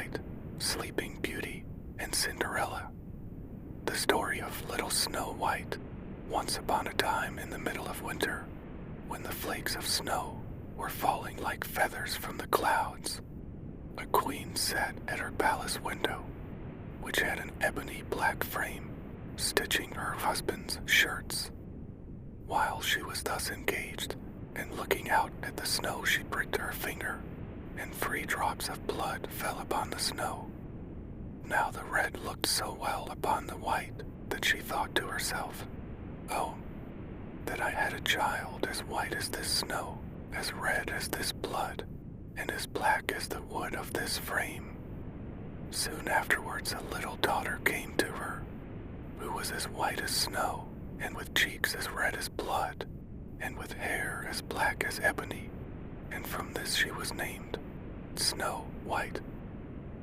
Moonlight, Sleeping Beauty, and Cinderella. The story of little Snow White, once upon a time in the middle of winter, when the flakes of snow were falling like feathers from the clouds. A queen sat at her palace window, which had an ebony black frame, stitching her husband's shirts. While she was thus engaged and looking out at the snow, she pricked her finger, and 3 drops of blood fell upon the snow. Now the red looked so well upon the white that she thought to herself, "Oh, that I had a child as white as this snow, as red as this blood, and as black as the wood of this frame." Soon afterwards a little daughter came to her, who was as white as snow, and with cheeks as red as blood, and with hair as black as ebony, and from this she was named Snow White.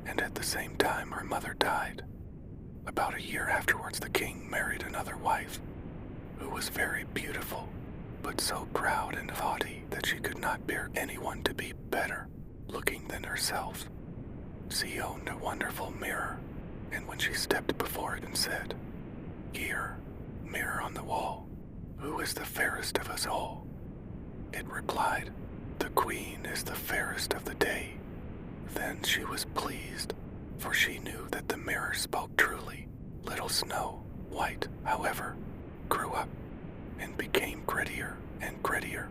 And at the same time her mother died. About a year afterwards the king married another wife, who was very beautiful, but so proud and haughty that she could not bear anyone to be better looking than herself. She owned a wonderful mirror, and when she stepped before it and said, "Here, mirror on the wall, who is the fairest of us all?" it replied, "The queen is the fairest of the day." Then she was pleased, for she knew that the mirror spoke truly. Little Snow White, however, grew up and became grittier and grittier,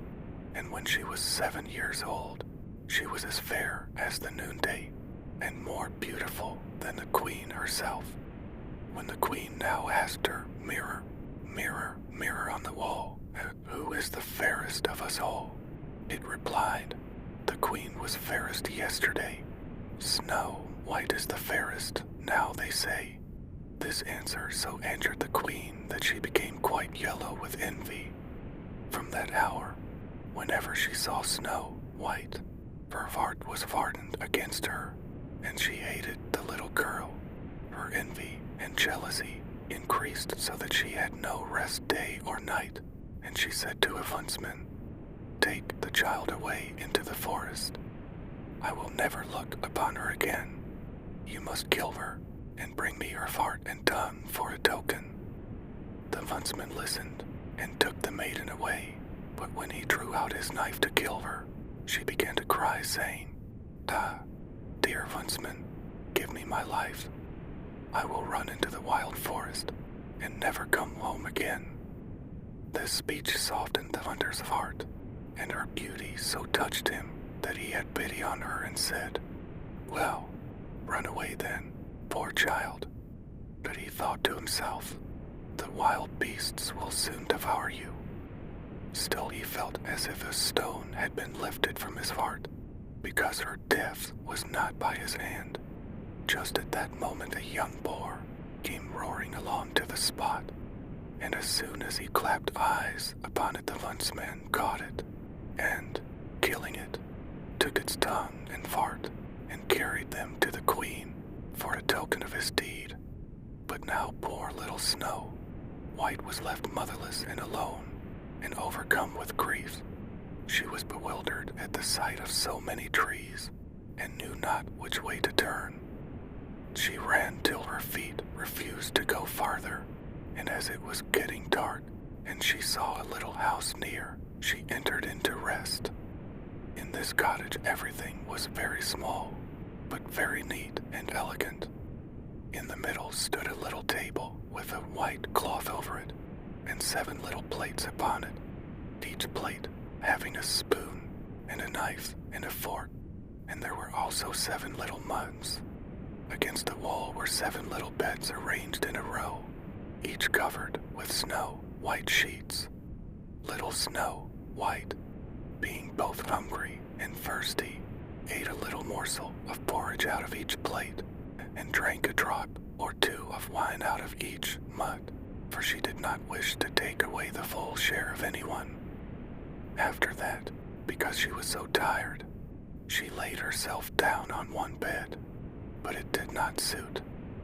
and when she was 7 years old, she was as fair as the noonday, and more beautiful than the queen herself. When the queen now asked her, "Mirror, mirror, mirror on the wall, who is the fairest of us all?" it replied, "The queen was fairest yesterday. Snow White is the fairest, now they say." This answer so angered the queen that she became quite yellow with envy. From that hour, whenever she saw Snow White, her heart was hardened against her, and she hated the little girl. Her envy and jealousy increased so that she had no rest day or night, and she said to a huntsman, "Take the child away into the forest. I will never look upon her again. You must kill her and bring me her heart and tongue for a token." The huntsman listened and took the maiden away, but when he drew out his knife to kill her, she began to cry, saying, "Ah, dear huntsman, give me my life. I will run into the wild forest and never come home again." This speech softened the hunter's heart, and her beauty so touched him that he had pity on her and said, "Well, run away then, poor child." But he thought to himself, "The wild beasts will soon devour you." Still he felt as if a stone had been lifted from his heart, because her death was not by his hand. Just at that moment a young boar came roaring along to the spot, and as soon as he clapped eyes upon it, the huntsman caught it, and, killing it, took its tongue and fart, and carried them to the queen for a token of his deed. But now poor little Snow White was left motherless and alone, and overcome with grief. She was bewildered at the sight of so many trees, and knew not which way to turn. She ran till her feet refused to go farther, and as it was getting dark, and she saw a little house near, she entered in to rest. In this cottage everything was very small, but very neat and elegant. In the middle stood a little table with a white cloth over it, and 7 little plates upon it, each plate having a spoon and a knife and a fork, and there were also 7 little mugs. Against the wall were 7 little beds arranged in a row, each covered with snow white sheets. Little Snow White, being both hungry and thirsty, ate a little morsel of porridge out of each plate, and drank a drop or 2 of wine out of each mug, for she did not wish to take away the full share of anyone. After that, because she was so tired, she laid herself down on one bed, but it did not suit.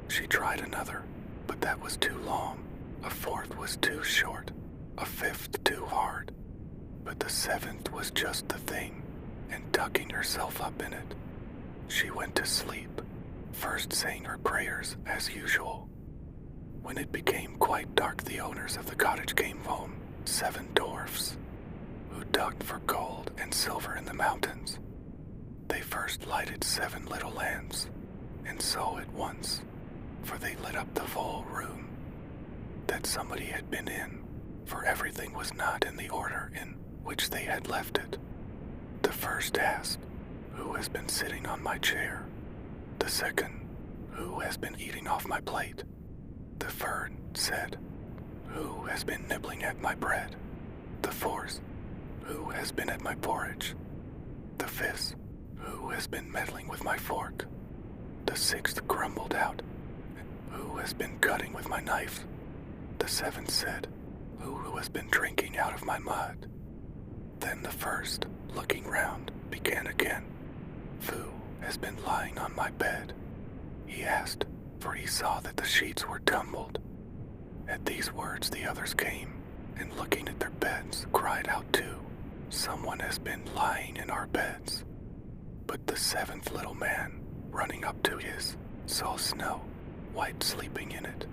She tried another, but that was too long. A 4th was too short, a 5th too hard, but the 7th was just the thing, and tucking herself up in it, she went to sleep, first saying her prayers as usual. When it became quite dark, the owners of the cottage came home, 7 dwarfs, who dug for gold and silver in the mountains. They first lighted 7 little lamps, and so at once, for they lit up the full room, that somebody had been in, for everything was not in the order in which they had left it. The first asked, "Who has been sitting on my chair?" The second, "Who has been eating off my plate?" The third said, "Who has been nibbling at my bread?" The fourth, "Who has been at my porridge?" The fifth, "Who has been meddling with my fork?" The sixth grumbled out, "Who has been cutting with my knife?" The seventh said, Who has been drinking out of my mud?" Then the first, looking round, began again, "Who has been lying on my bed?" He asked, for he saw that the sheets were tumbled. At these words the others came, and looking at their beds, cried out too, "Someone has been lying in our beds." But the 7th little man, running up to his, saw Snow White sleeping in it.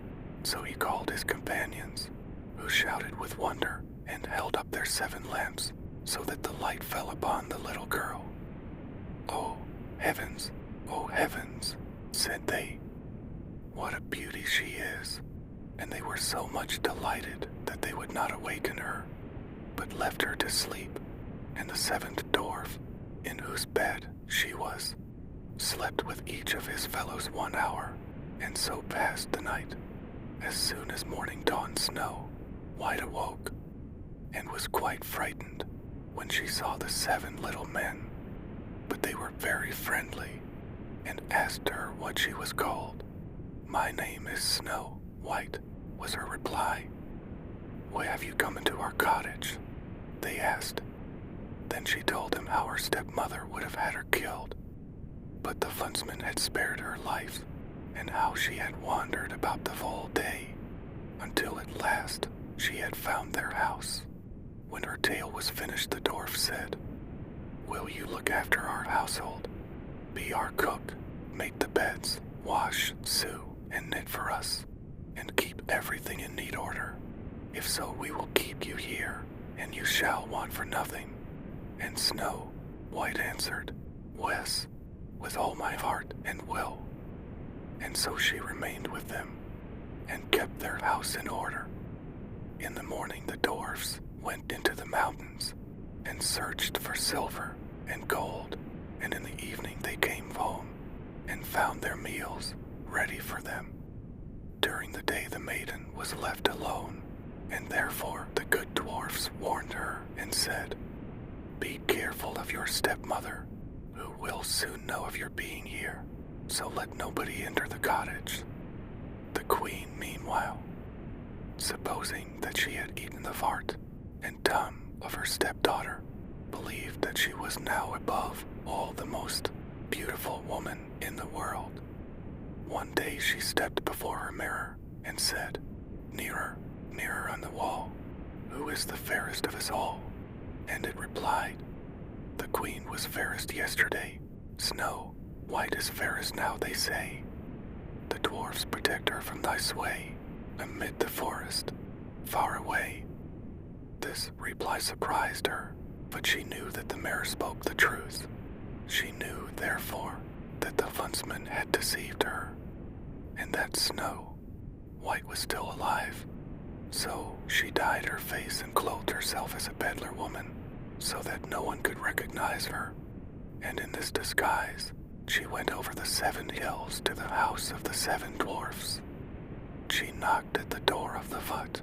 So he called his companions, who shouted with wonder and held up their 7 lamps, so that the light fell upon the little girl. "Oh, heavens, oh, heavens," said they. "What a beauty she is!" And they were so much delighted that they would not awaken her, but left her to sleep, and the 7th dwarf, in whose bed she was, slept with each of his fellows 1 hour, and so passed the night. As soon as morning dawned, Snow White awoke, and was quite frightened when she saw the 7 little men, but they were very friendly, and asked her what she was called. "My name is Snow White," was her reply. "Why have you come into our cottage?" they asked. Then she told them how her stepmother would have had her killed, but the huntsman had spared her life, and how she had wandered about the whole day, until at last she had found their house. When her tale was finished, the dwarf said, "Will you look after our household, be our cook, make the beds, wash, sew, and knit for us, and keep everything in neat order? If so, we will keep you here, and you shall want for nothing." And Snow White answered, "Yes, with all my heart and will." And so she remained with them, and kept their house in order. In the morning the dwarfs went into the mountains, and searched for silver and gold, and in the evening they came home, and found their meals ready for them. During the day the maiden was left alone, and therefore the good dwarfs warned her and said, "Be careful of your stepmother, who will soon know of your being here, so let nobody enter the cottage." The queen, meanwhile, supposing that she had eaten the heart and tongue of her stepdaughter, believed that she was now above all the most beautiful woman in the world. One day she stepped before her mirror and said, "Mirror, mirror on the wall, who is the fairest of us all?" And it replied, "The queen was fairest yesterday. Snow White is fairest now, they say. The dwarfs protect her from thy sway, amid the forest, far away." This reply surprised her, but she knew that the mirror spoke the truth. She knew, therefore, that the huntsman had deceived her, and that Snow White was still alive. So she dyed her face and clothed herself as a peddler woman, so that no one could recognize her. And in this disguise, she went over the 7 hills to the house of the 7 dwarfs. She knocked at the door of the hut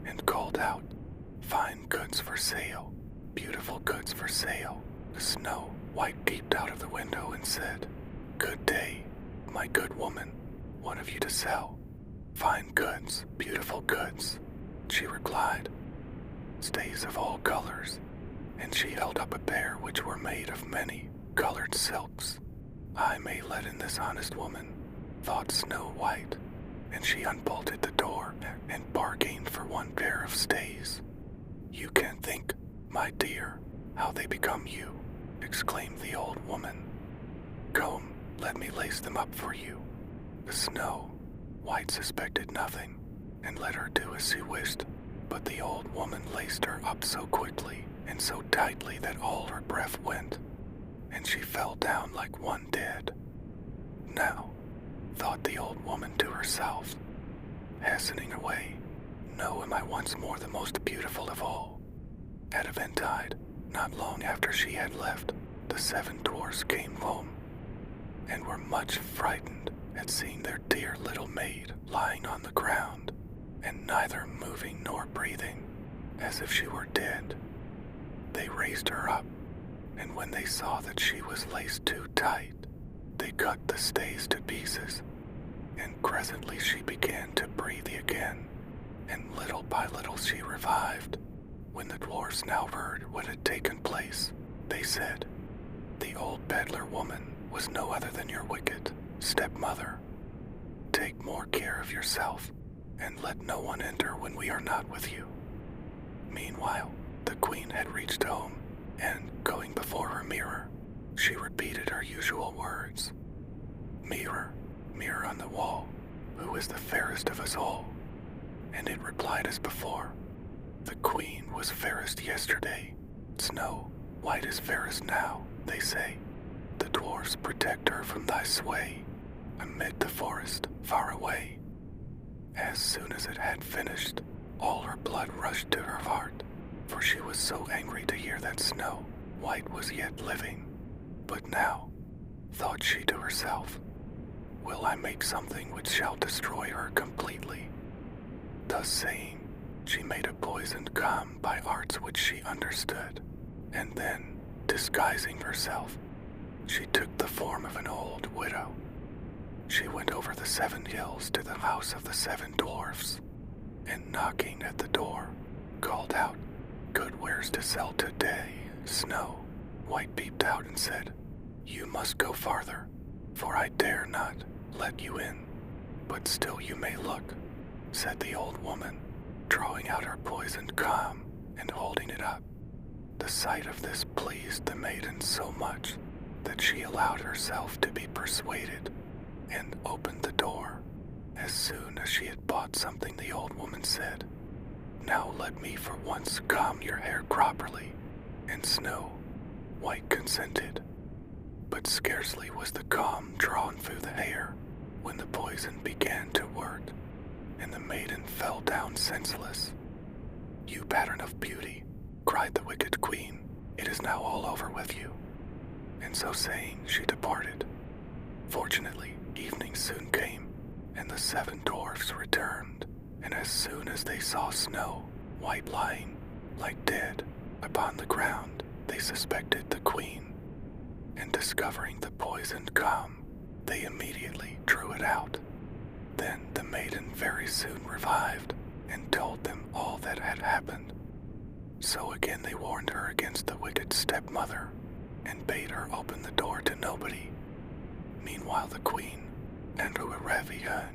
and called out, "Fine goods for sale, beautiful goods for sale." Snow White peeped out of the window and said, "Good day, my good woman, what have you to sell?" "Fine goods, beautiful goods," she replied, "stays of all colors," and she held up a pair which were made of many colored silks. "I may let in this honest woman," thought Snow White, and she unbolted the door and bargained for 1 pair of stays. "You can't think, my dear, how they become you," exclaimed the old woman. "Come, let me lace them up for you." The Snow White suspected nothing and let her do as she wished, but the old woman laced her up so quickly and so tightly that all her breath went, and she fell down like one dead. "Now," thought the old woman to herself, hastening away, "know am I once more the most beautiful of all." At eventide, not long after she had left, the 7 dwarfs came home, and were much frightened at seeing their dear little maid lying on the ground, and neither moving nor breathing, as if she were dead. They raised her up, and when they saw that she was laced too tight, they cut the stays to pieces, and presently she began to breathe again, and little by little she revived. When the dwarfs now heard what had taken place, they said, "The old peddler woman was no other than your wicked stepmother. Take more care of yourself, and let no one enter when we are not with you." Meanwhile, the queen had reached home, and, going before her mirror, she repeated her usual words. "Mirror, mirror on the wall, who is the fairest of us all?" And it replied as before, "The queen was fairest yesterday. Snow White is fairest now, they say. The dwarfs protect her from thy sway, amid the forest far away." As soon as it had finished, all her blood rushed to her heart, for she was so angry to hear that Snow White was yet living. "But now," thought she to herself, "will I make something which shall destroy her completely." Thus saying, she made a poisoned gum by arts which she understood, and then, disguising herself, she took the form of an old widow. She went over the 7 hills to the house of the 7 dwarfs, and knocking at the door, called out, "Good wares to sell today." Snow White peeped out and said, "You must go farther, for I dare not let you in. But still you may look," said the old woman, drawing out her poisoned gum and holding it up. The sight of this pleased the maiden so much that she allowed herself to be persuaded, and opened the door. As soon as she had bought something, the old woman said, "Now let me for once comb your hair properly," and Snow White consented. But scarcely was the comb drawn through the hair when the poison began to work, and the maiden fell down senseless. "You pattern of beauty," cried the wicked queen, "it is now all over with you." And so saying, she departed. Fortunately, evening soon came, and the 7 dwarfs returned, and as soon as they saw Snow White lying, like dead, upon the ground, they suspected the queen, and discovering the poisoned gum, they immediately drew it out. Then the maiden very soon revived, and told them all that had happened. So again they warned her against the wicked stepmother, and bade her open the door to nobody. Meanwhile the queen, Aurora,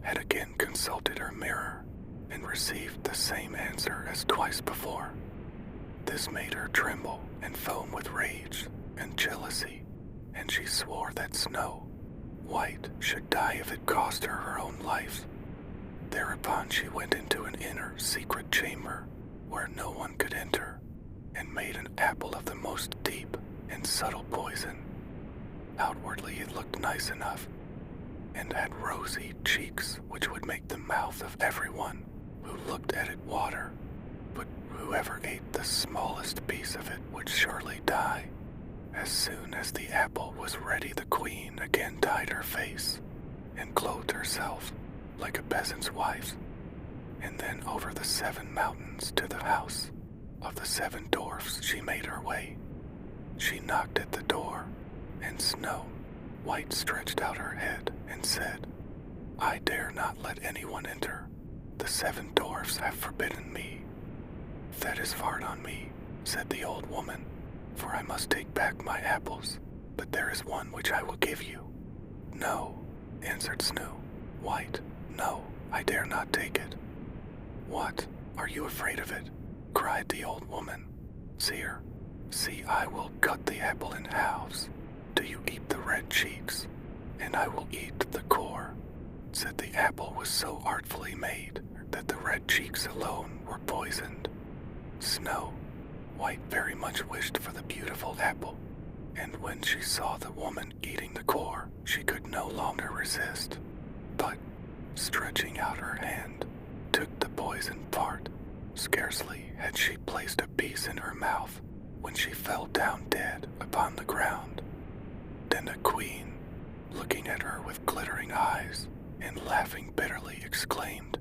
had again consulted her mirror, and received the same answer as twice before. This made her tremble and foam with rage and jealousy, and she swore that Snow White should die if it cost her her own life. Thereupon she went into an inner secret chamber where no one could enter, and made an apple of the most deep and subtle poison. Outwardly it looked nice enough, and had rosy cheeks which would make the mouth of everyone who looked at it water, but whoever ate the smallest piece of it would surely die. As soon as the apple was ready, the queen again dyed her face, and clothed herself like a peasant's wife, and then over the 7 mountains to the house of the 7 dwarfs she made her way. She knocked at the door, and Snow White stretched out her head and said, "I dare not let anyone enter. The 7 dwarfs have forbidden me." "That is hard on me," said the old woman, "for I must take back my apples, but there is one which I will give you." "No," answered Snow White, "no, I dare not take it." "What, are you afraid of it?" cried the old woman. "Sire, see, I will cut the apple in halves, Do you eat the red cheeks, and I will eat the core?" Said the apple was so artfully made that the red cheeks alone were poisoned. Snow White very much wished for the beautiful apple, and when she saw the woman eating the core, she could no longer resist, but, stretching out her hand, took the poisoned part. Scarcely had she placed a piece in her mouth when she fell down dead upon the ground. Then the queen, looking at her with glittering eyes and laughing bitterly, exclaimed,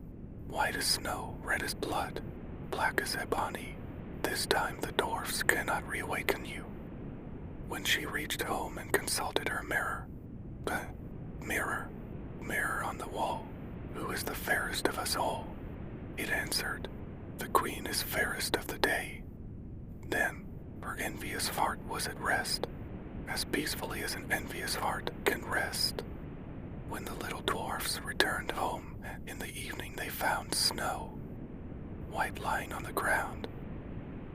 "White as snow, red as blood, black as ebony, this time the dwarfs cannot reawaken you." When she reached home and consulted her mirror, "Mirror, mirror on the wall, who is the fairest of us all?" it answered, "The queen is fairest of the day." Then her envious heart was at rest, as peacefully as an envious heart can rest. When the little dwarfs returned home in the evening, they found Snow White lying on the ground,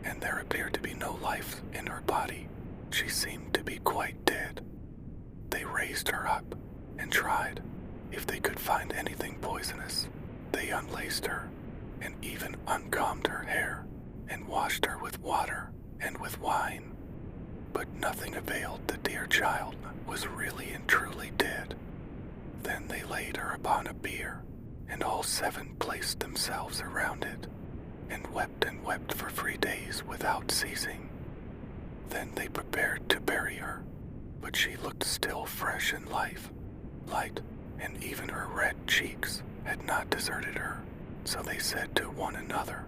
and there appeared to be no life in her body. She seemed to be quite dead. They raised her up and tried if they could find anything poisonous. They unlaced her and even uncombed her hair and washed her with water and with wine. But nothing availed. The dear child was really and truly dead. Then they laid her upon a bier, and all 7 placed themselves around it, and wept for 3 days without ceasing. Then they prepared to bury her, but she looked still fresh in light, and even her red cheeks had not deserted her. So they said to one another,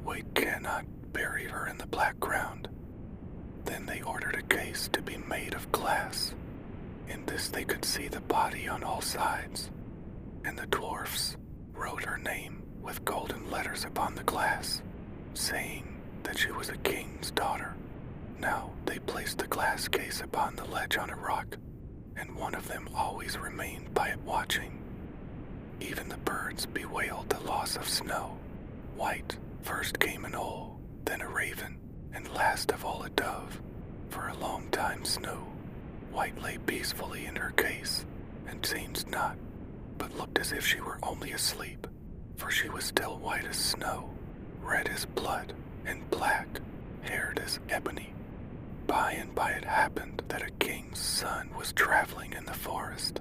"We cannot bury her in the black ground." Then they ordered a case to be made of glass. In this they could see the body on all sides, and the dwarfs wrote her name with golden letters upon the glass, saying that she was a king's daughter. Now they placed the glass case upon the ledge on a rock, and one of them always remained by it watching. Even the birds bewailed the loss of Snow White. First came an owl, then a raven, and last of all a dove. For a long time Snow White lay peacefully in her case, and seemed not, but looked as if she were only asleep, for she was still white as snow, red as blood, and black-haired as ebony. By and by it happened that a king's son was traveling in the forest,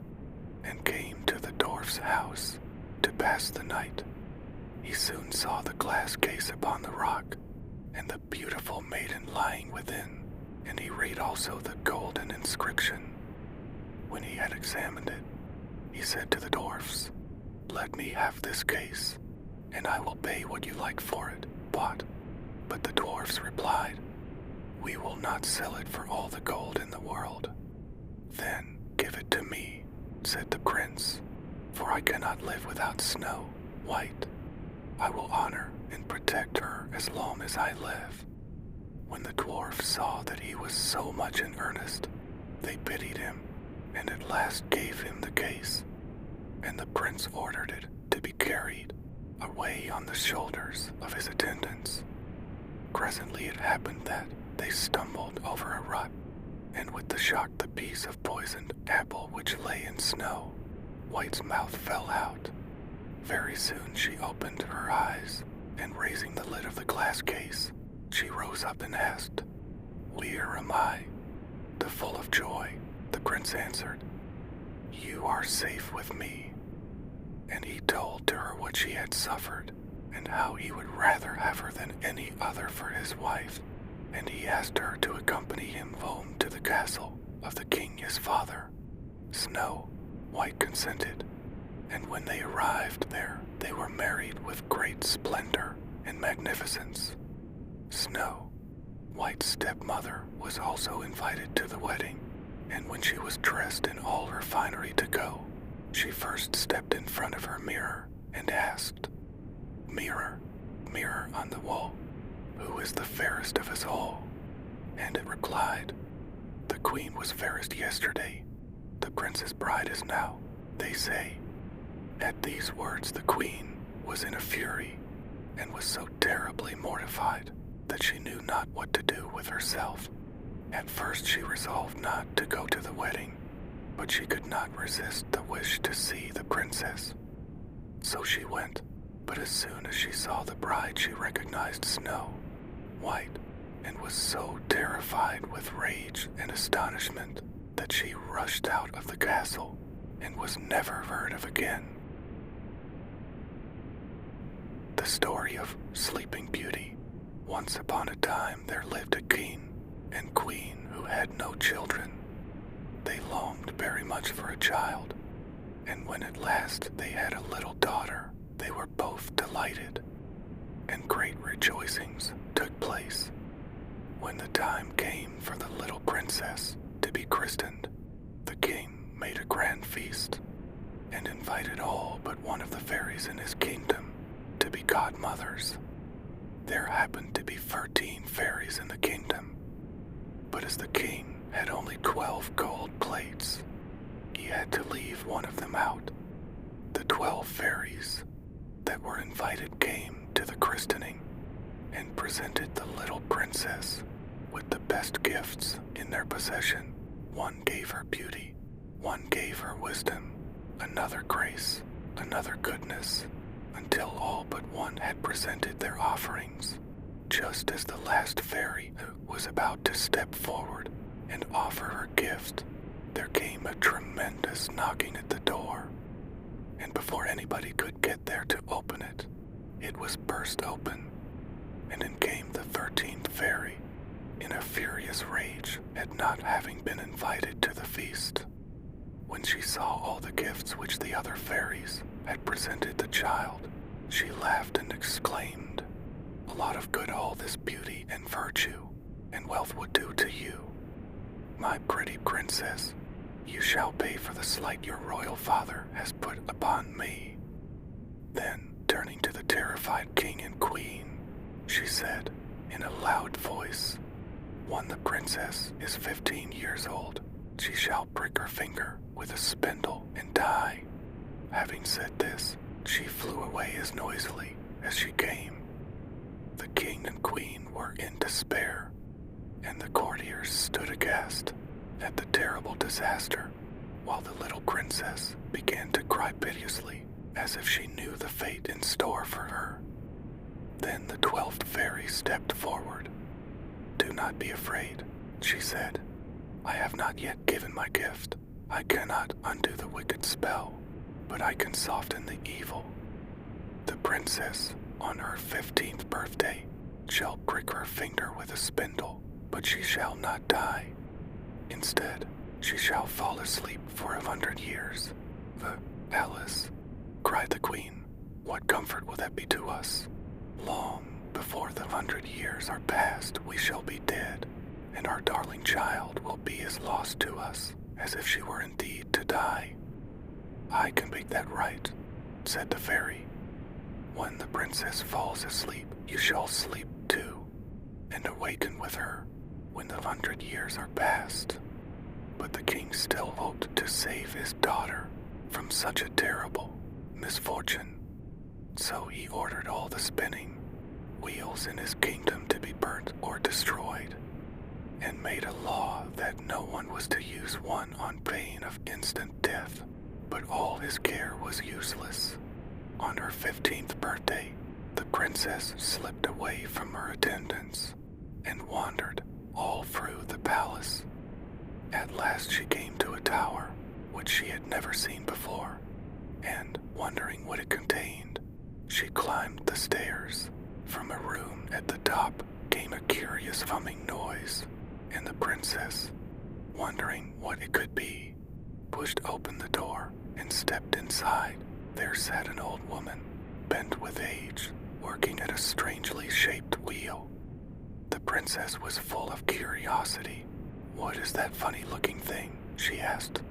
and came to the dwarf's house to pass the night. He soon saw the glass case upon the rock, and the beautiful maiden lying within, and he read also the golden inscription. When he had examined it, he said to the dwarfs, "Let me have this case, and I will pay what you like for it, bought." But the dwarfs replied, "We will not sell it for all the gold in the world." "Then give it to me," said the prince, "for I cannot live without Snow White. I will honor and protect her as long as I live." When the dwarfs saw that he was so much in earnest, they pitied him, and at last gave him the case, and the prince ordered it to be carried away on the shoulders of his attendants. Presently it happened that they stumbled over a rut, and with the shock the piece of poisoned apple which lay in Snow White's mouth fell out. Very soon she opened her eyes, and raising the lid of the glass case, she rose up and asked, "Where am I?" The full of joy, the prince answered, "You are safe with me." And he told to her what she had suffered, and how he would rather have her than any other for his wife, and he asked her to accompany him home to the castle of the king his father. Snow White consented, and when they arrived there, they were married with great splendor and magnificence. Snow White's stepmother was also invited to the wedding, and when she was dressed in all her finery to go, she first stepped in front of her mirror and asked, "Mirror, mirror on the wall, who is the fairest of us all?" And it replied, "The queen was fairest yesterday, the prince's bride is now, they say." At these words the queen was in a fury, and was so terribly mortified that she knew not what to do with herself, At first she resolved not to go to the wedding, but she could not resist the wish to see the princess. So she went, but as soon as she saw the bride she recognized Snow White, and was so terrified with rage and astonishment that she rushed out of the castle and was never heard of again. The story of Sleeping Beauty. Once upon a time there lived a king and queen who had no children. They longed very much for a child, and when at last they had a little daughter, they were both delighted, and great rejoicings took place. When the time came for the little princess to be christened, the king made a grand feast and invited all but one of the fairies in his kingdom to be godmothers. There happened to be 13 fairies in the kingdom, but as the king had only 12 gold plates, he had to leave one of them out. The 12 fairies that were invited came to the christening and presented the little princess with the best gifts in their possession. One gave her beauty, one gave her wisdom, another grace, another goodness, until all but one had presented their offerings. Just as the last fairy was about to step forward and offer her gift, there came a tremendous knocking at the door, and before anybody could get there to open it, it was burst open, and in came the 13th fairy, in a furious rage at not having been invited to the feast. When she saw all the gifts which the other fairies had presented the child, she laughed and exclaimed, "A lot of good all this beauty and virtue and wealth would do to you. My pretty princess, you shall pay for the slight your royal father has put upon me." Then, turning to the terrified king and queen, she said in a loud voice, "When the princess is 15 years old, she shall prick her finger with a spindle and die." Having said this, she flew away as noisily as she came. The king and queen were in despair, and the courtiers stood aghast at the terrible disaster, while the little princess began to cry piteously as if she knew the fate in store for her. Then the 12th fairy stepped forward. "Do not be afraid," she said. "I have not yet given my gift. I cannot undo the wicked spell, but I can soften the evil. The princess, on her 15th birthday, shall prick her finger with a spindle, but she shall not die. Instead, she shall fall asleep for 100 years. Alice," cried the queen, "what comfort will that be to us? Long before the 100 years are past, we shall be dead, and our darling child will be as lost to us as if she were indeed to die." "I can make that right," said the fairy. "When the princess falls asleep, you shall sleep too, and awaken with her when the 100 years are past." But the king still hoped to save his daughter from such a terrible misfortune, so he ordered all the spinning wheels in his kingdom to be burnt or destroyed, and made a law that no one was to use one on pain of instant death. But all his care was useless. On her 15th birthday, the princess slipped away from her attendants and wandered all through the palace. At last she came to a tower which she had never seen before, and, wondering what it contained, she climbed the stairs. From a room at the top came a curious humming noise, and the princess, wondering what it could be, pushed open the door and stepped inside. There sat an old woman, bent with age, working at a strangely shaped wheel. The princess was full of curiosity. "What is that funny-looking thing?" she asked.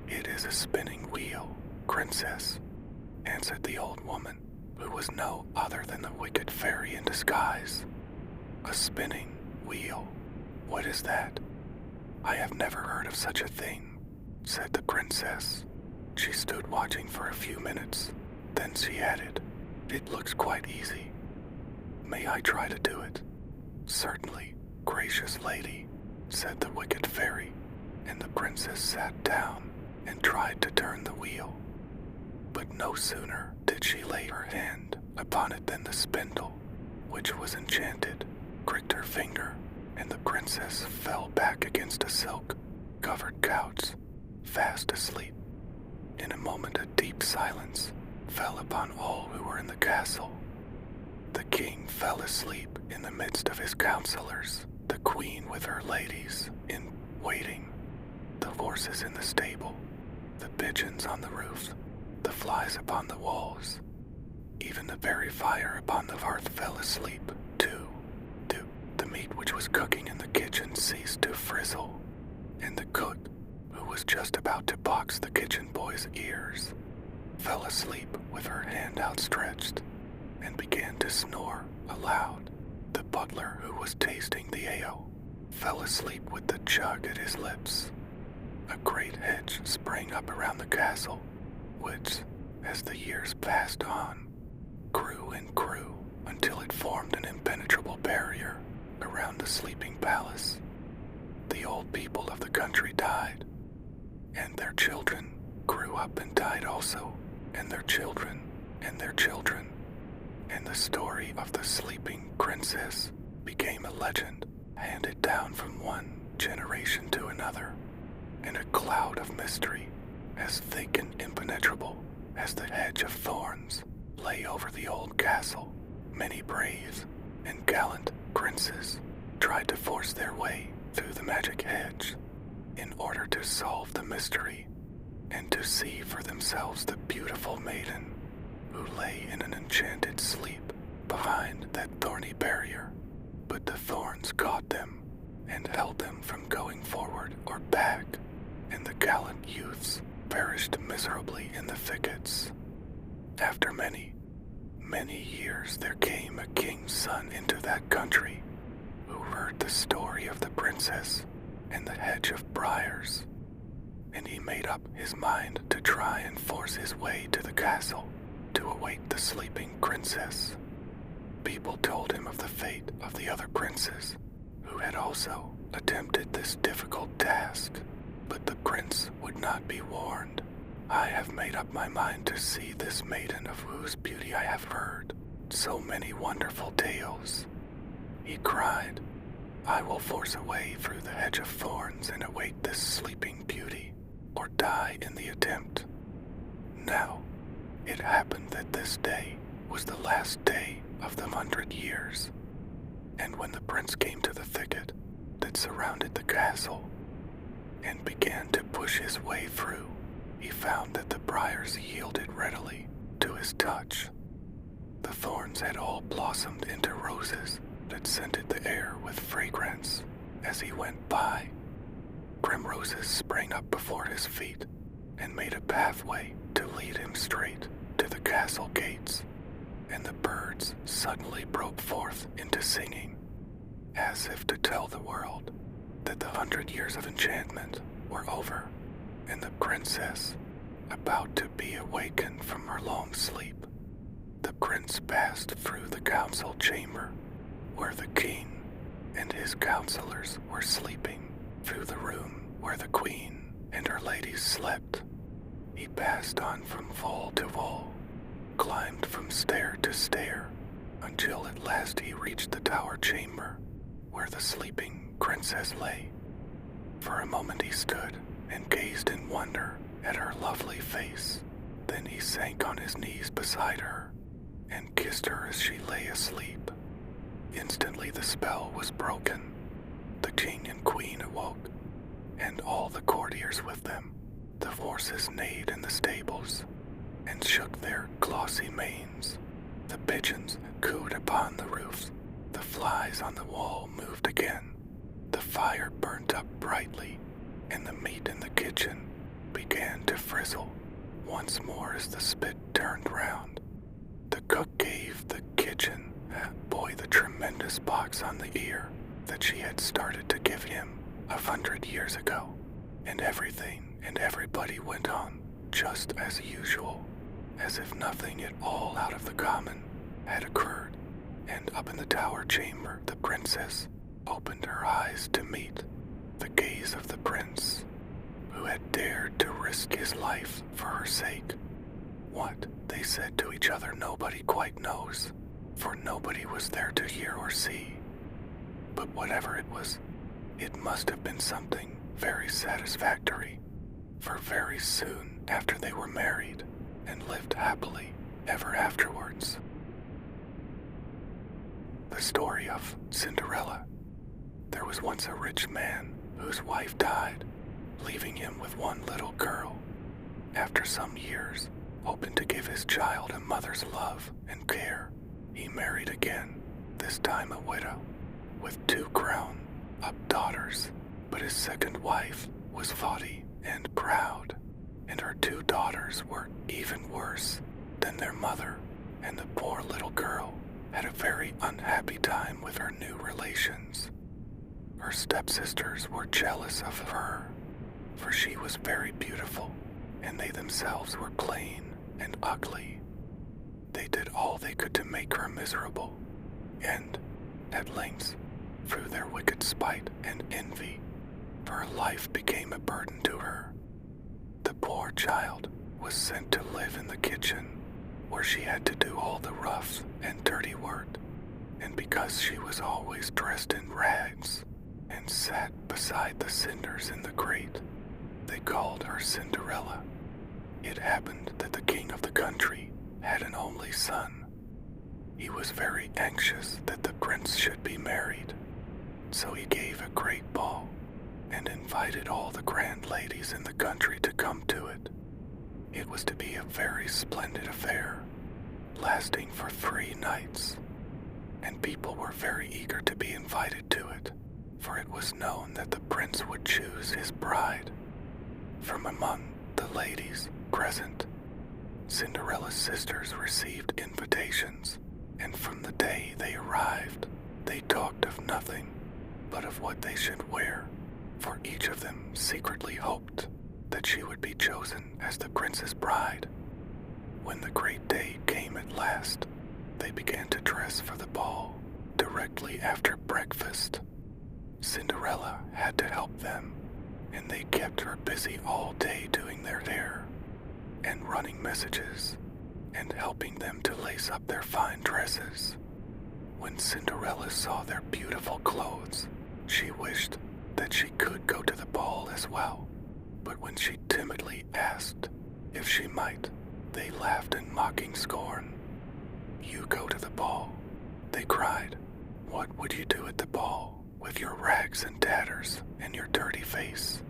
"It is a spinning wheel, princess," answered the old woman, who was no other than the wicked fairy in disguise. "A spinning wheel? What is that?" "I have never heard of such a thing," said the princess. She stood watching for a few minutes. Then she added, "It looks quite easy. May I try to do it?" "Certainly, gracious lady," said the wicked fairy, and the princess sat down and tried to turn the wheel. But no sooner did she lay her hand upon it than the spindle, which was enchanted, pricked her finger, and the princess fell back against a silk-covered couch, fast asleep. In a moment a deep silence fell upon all who were in the castle. The king fell asleep in the midst of his counselors, the queen with her ladies in waiting, the horses in the stable, the pigeons on the roofs, the flies upon the walls. Even the very fire upon the hearth fell asleep, too. The meat which was cooking in the kitchen ceased to frizzle, and the cook, who was just about to box the kitchen boy's ears, fell asleep with her hand outstretched, and began to snore aloud. The butler, who was tasting the ale, fell asleep with the jug at his lips. A great hedge sprang up around the castle, which, as the years passed on, grew and grew until it formed an impenetrable barrier around the sleeping palace. The old people of the country died, and their children grew up and died also, and their children, and their children, and the story of the sleeping princess became a legend handed down from one generation to another, and a cloud of mystery as thick and impenetrable as the hedge of thorns lay over the old castle. Many brave and gallant princes tried to force their way through the magic hedge in order to solve the mystery and to see for themselves the beautiful maiden who lay in an enchanted sleep behind that thorny barrier. But the thorns caught them and held them from going forward or back, and the gallant youths perished miserably in the thickets. After many, many years there came a king's son into that country who heard the story of the princess and the hedge of briars, and he made up his mind to try and force his way to the castle to await the sleeping princess. People told him of the fate of the other princes who had also attempted this difficult task, but the prince would not be warned. I have made up my mind to see this maiden of whose beauty I have heard so many wonderful tales. He cried, I will force a way through the hedge of thorns and await this sleeping beauty, or die in the attempt. Now, it happened that this day was the last day of the 100 years, and when the prince came to the thicket that surrounded the castle and began to push his way through, he found that the briars yielded readily to his touch. The thorns had all blossomed into roses that scented the air with fragrance as he went by. Primroses sprang up before his feet and made a pathway to lead him straight to the castle gates, and the birds suddenly broke forth into singing, as if to tell the world that the 100 years of enchantment were over, and the princess about to be awakened from her long sleep. The prince passed through the council chamber, where the king and his counselors were sleeping, through the room where the queen and her ladies slept. He passed on from wall to wall, climbed from stair to stair, until at last he reached the tower chamber, where the sleeping princess lay. For a moment he stood and gazed in wonder at her lovely face. Then he sank on his knees beside her and kissed her as she lay asleep. Instantly the spell was broken. The king and queen awoke, and all the courtiers with them. The horses neighed in the stables and shook their glossy manes. The pigeons cooed upon the roofs. The flies on the wall moved again. The fire burnt up brightly, and the meat in the kitchen began to frizzle once more as the spit turned round. The cook gave the kitchen boy the tremendous box on the ear that she had started to give him 100 years ago, and everything and everybody went on just as usual, as if nothing at all out of the common had occurred. And up in the tower chamber the princess opened her eyes to meet the gaze of the prince, who had dared to risk his life for her sake. What they said to each other nobody quite knows, for nobody was there to hear or see. But whatever it was, it must have been something very satisfactory, for very soon after they were married and lived happily ever afterwards. The story of Cinderella. There was once a rich man whose wife died, leaving him with one little girl. After some years, hoping to give his child a mother's love and care, he married again, this time a widow, with 2 grown-up daughters. But his second wife was haughty and proud, and her 2 daughters were even worse than their mother, and the poor little girl had a very unhappy time with her new relations. Her stepsisters were jealous of her, for she was very beautiful, and they themselves were plain and ugly. They did all they could to make her miserable, and, at length, through their wicked spite and envy, her life became a burden to her. The poor child was sent to live in the kitchen, where she had to do all the rough and dirty work, and because she was always dressed in rags and sat beside the cinders in the grate, they called her Cinderella. It happened that the king of the country had an only son. He was very anxious that the prince should be married, so he gave a great ball and invited all the grand ladies in the country to come to it. It was to be a very splendid affair, lasting for 3 nights, and people were very eager to be invited to it, for it was known that the prince would choose his bride. From among the ladies present, Cinderella's sisters received invitations, and from the day they arrived, they talked of nothing but of what they should wear, for each of them secretly hoped that she would be chosen as the prince's bride. When the great day came at last, they began to dress for the ball directly after breakfast. Cinderella had to help them, and they kept her busy all day doing their hair and running messages and helping them to lace up their fine dresses. When Cinderella saw their beautiful clothes, she wished that she could go to the ball as well. But when she timidly asked if she might, they laughed in mocking scorn. "You go to the ball," they cried. "What would you do at the ball with your rags and tatters and your dirty face?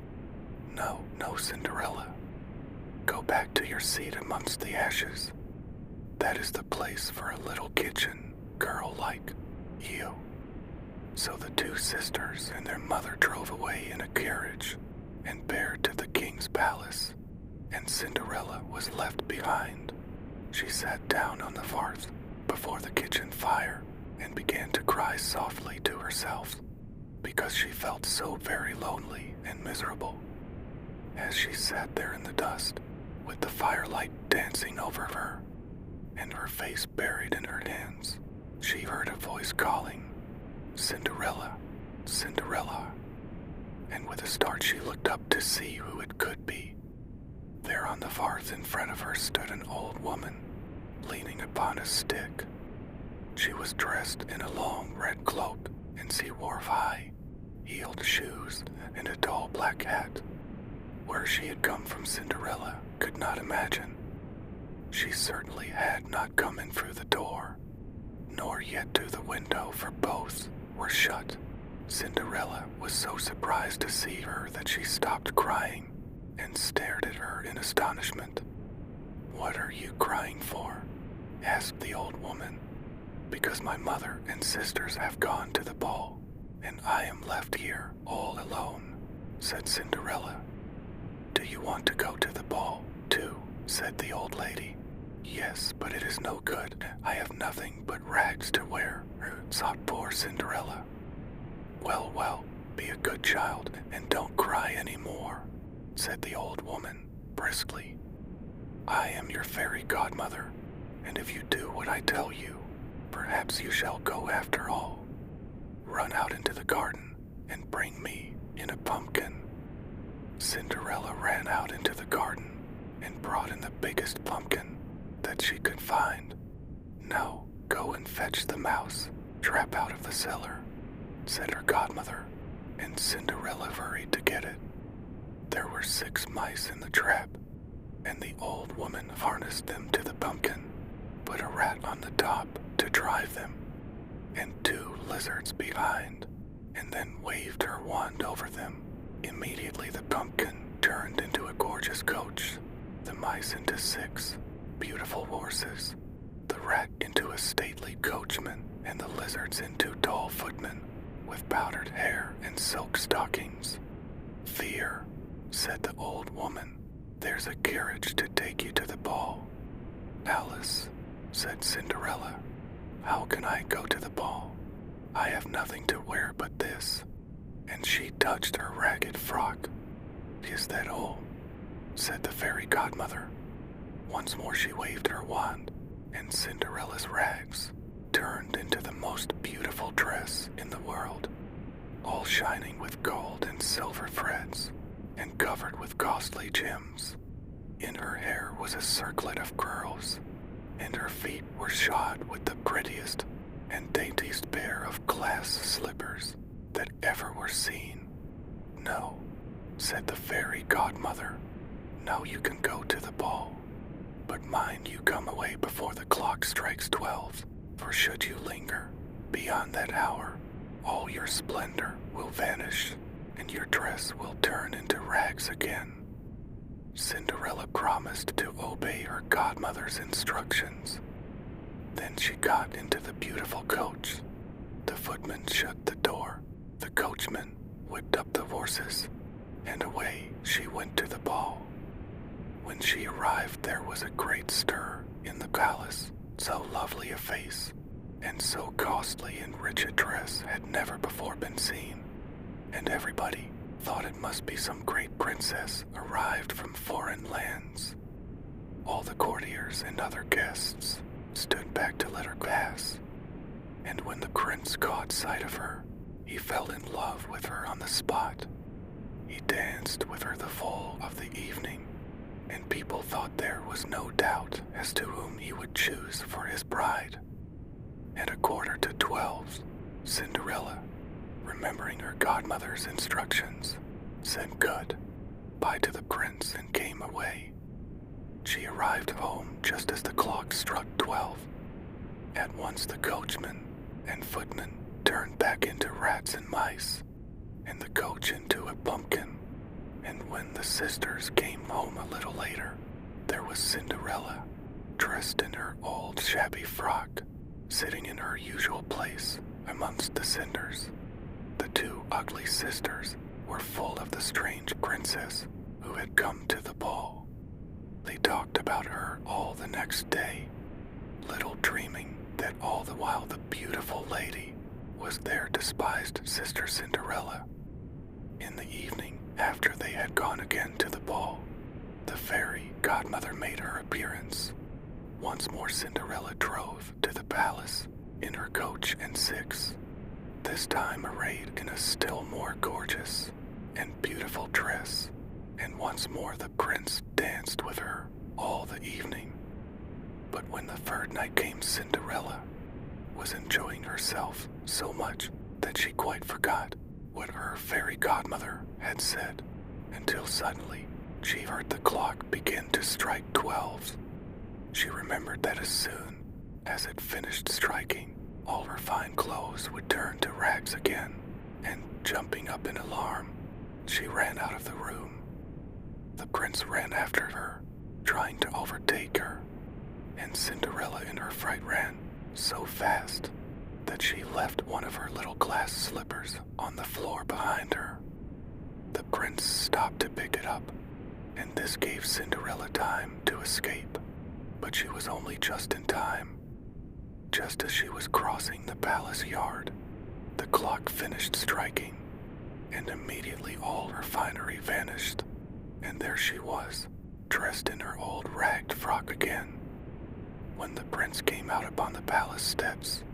No, no, Cinderella. Go back to your seat amongst the ashes. That is the place for a little kitchen girl like you." So the 2 sisters and their mother drove away in a carriage and fared to the king's palace, and Cinderella was left behind. She sat down on the hearth before the kitchen fire and began to cry softly to herself, because she felt so very lonely and miserable. As she sat there in the dust, with the firelight dancing over her, and her face buried in her hands, she heard a voice calling, "Cinderella, Cinderella," and with a start she looked up to see who it could be. There on the hearth in front of her stood an old woman, leaning upon a stick. She was dressed in a long red cloak, and she wore high-heeled shoes and a tall black hat. Where she had come from, Cinderella could not imagine. She certainly had not come in through the door, nor yet to the window, for both were shut. Cinderella was so surprised to see her that she stopped crying and stared at her in astonishment. "What are you crying for?" asked the old woman. "Because my mother and sisters have gone to the ball, and I am left here all alone," said Cinderella. "Do you want to go to the ball, too?" said the old lady. "Yes, but it is no good. I have nothing but rags to wear," sobbed poor Cinderella. "Well, well, be a good child and don't cry any more," said the old woman briskly. "I am your fairy godmother, and if you do what I tell you, perhaps you shall go after all. Run out into the garden and bring me in a pumpkin. Cinderella ran out into the garden and brought in the biggest pumpkin that she could find. "Now, go and fetch the mouse trap out of the cellar," said her godmother, and Cinderella hurried to get it. There were 6 mice in the trap, and the old woman harnessed them to the pumpkin, put a rat on the top to drive them, and 2 lizards behind, and then waved her wand over them. Immediately the pumpkin turned into a gorgeous coach, the mice into 6 beautiful horses, the rat into a stately coachman, and the lizards into tall footmen with powdered hair and silk stockings. "Fear," said the old woman. "There's a carriage to take you to the ball." "Alice," said Cinderella, "how can I go to the ball? I have nothing to wear but this." And she touched her ragged frock. "Is that all?" said the fairy godmother. Once more she waved her wand, and Cinderella's rags turned into the most beautiful dress in the world, all shining with gold and silver threads, and covered with costly gems. In her hair was a circlet of curls, and her feet were shod with the prettiest and daintiest pair of glass slippers that ever were seen. "No," said the fairy godmother, "now you can go to the ball. But mind you come away before the clock strikes 12, for should you linger beyond that hour, all your splendor will vanish, and your dress will turn into rags again." Cinderella promised to obey her godmother's instructions. Then she got into the beautiful coach. The footman shut the door, the coachman whipped up the horses, and away she went to the ball. When she arrived, there was a great stir in the palace. So lovely a face and so costly and rich a dress had never before been seen, and everybody thought it must be some great princess arrived from foreign lands. All the courtiers and other guests stood back to let her pass, and when the prince caught sight of her, he fell in love with her on the spot. He danced with her the full of the evening, and people thought there was no doubt as to whom he would choose for his bride. At 11:45, Cinderella, remembering her godmother's instructions, said good-bye to the prince and came away. She arrived home just as the clock struck 12. At once the coachman and footman turned back into rats and mice, and the coach into a pumpkin. And when the sisters came home a little later, there was Cinderella, dressed in her old shabby frock, sitting in her usual place amongst the cinders. The 2 ugly sisters were full of the strange princess who had come to the ball. They talked about her all the next day, little dreaming that all the while the beautiful lady was their despised sister Cinderella. In the evening, after they had gone again to the ball, the fairy godmother made her appearance. Once more Cinderella drove to the palace in her coach and 6, this time arrayed in a still more gorgeous and beautiful dress, and once more the prince danced with her all the evening. But when the 3rd night came, Cinderella was enjoying herself so much that she quite forgot what her fairy godmother had said, until suddenly she heard the clock begin to strike 12. She remembered that as soon as it finished striking, all her fine clothes would turn to rags again, and jumping up in alarm, she ran out of the room. The prince ran after her, trying to overtake her, and Cinderella in her fright ran so fast that she left one of her little glass slippers on the floor behind her. The prince stopped to pick it up, and this gave Cinderella time to escape, but she was only just in time. Just as she was crossing the palace yard, the clock finished striking, and immediately all her finery vanished, and there she was, dressed in her old ragged frock again. When the prince came out upon the palace steps,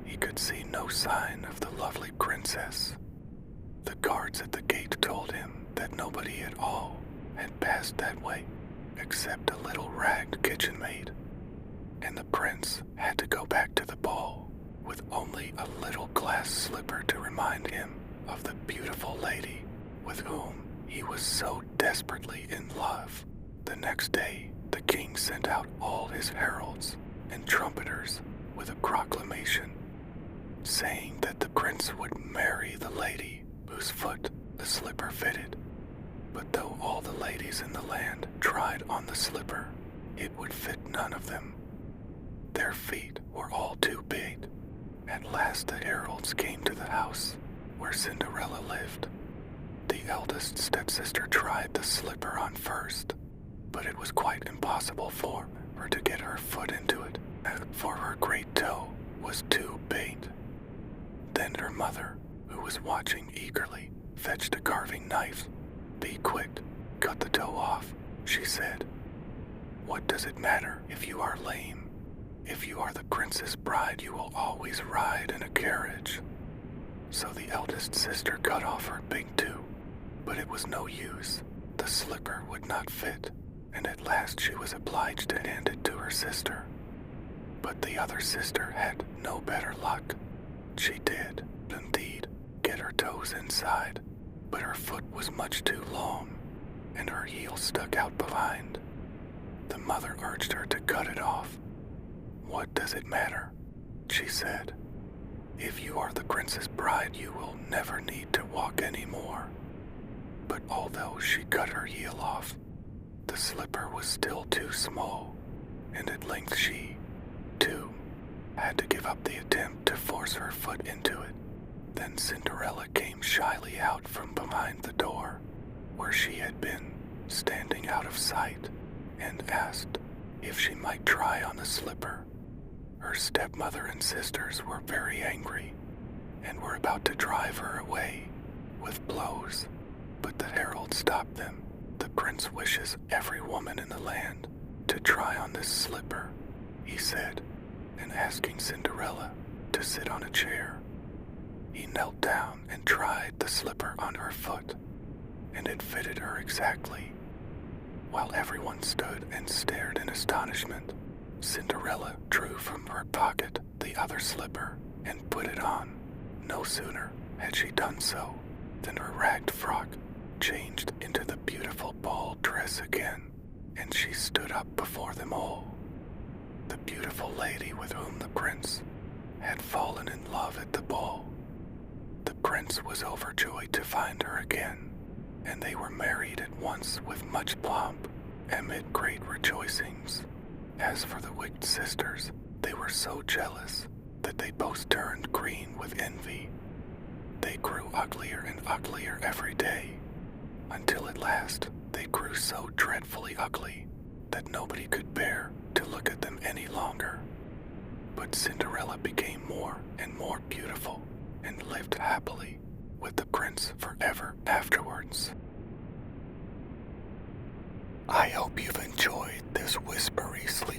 he could see no sign of the lovely princess. The guards at the gate told him that nobody at all had passed that way except a little ragged kitchen maid, and the prince had to go back to the ball with only a little glass slipper to remind him of the beautiful lady with whom he was so desperately in love. The next day, the king sent out all his heralds and trumpeters with a proclamation saying that the prince would marry the lady whose foot the slipper fitted. But though all the ladies in the land tried on the slipper, it would fit none of them. Their feet were all too big. At last the heralds came to the house where Cinderella lived. The eldest stepsister tried the slipper on first, but it was quite impossible for her to get her foot into it, for her great toe was too big. Then her mother, who was watching eagerly, fetched a carving knife. "Be quick, cut the toe off," she said. "What does it matter if you are lame? If you are the prince's bride, you will always ride in a carriage." So the eldest sister cut off her big toe, but it was no use. The slipper would not fit, and at last she was obliged to hand it to her sister. But the other sister had no better luck. She did, indeed, get her toes inside, but her foot was much too long, and her heel stuck out behind. The mother urged her to cut it off. "What does it matter?" she said. "If you are the prince's bride, you will never need to walk any more." But although she cut her heel off, the slipper was still too small, and at length she, too, had to give up the attempt to force her foot into it. Then Cinderella came shyly out from behind the door, where she had been, standing out of sight, and asked if she might try on the slipper. Her stepmother and sisters were very angry, and were about to drive her away with blows, but the herald stopped them. "The prince wishes every woman in the land to try on this slipper," he said, and asking Cinderella to sit on a chair. He knelt down and tried the slipper on her foot, and it fitted her exactly. While everyone stood and stared in astonishment, Cinderella drew from her pocket the other slipper and put it on. No sooner had she done so than her ragged frock changed into the beautiful ball dress again, and she stood up before them all. The beautiful lady with whom the prince had fallen in love at the ball. The prince was overjoyed to find her again, and they were married at once with much pomp, amid great rejoicings. As for the wicked sisters, they were so jealous that they both turned green with envy. They grew uglier and uglier every day, until at last they grew so dreadfully ugly that nobody could bear to look at them any longer. But Cinderella became more and more beautiful and lived happily with the prince forever afterwards. I hope you've enjoyed this Whispery Sleep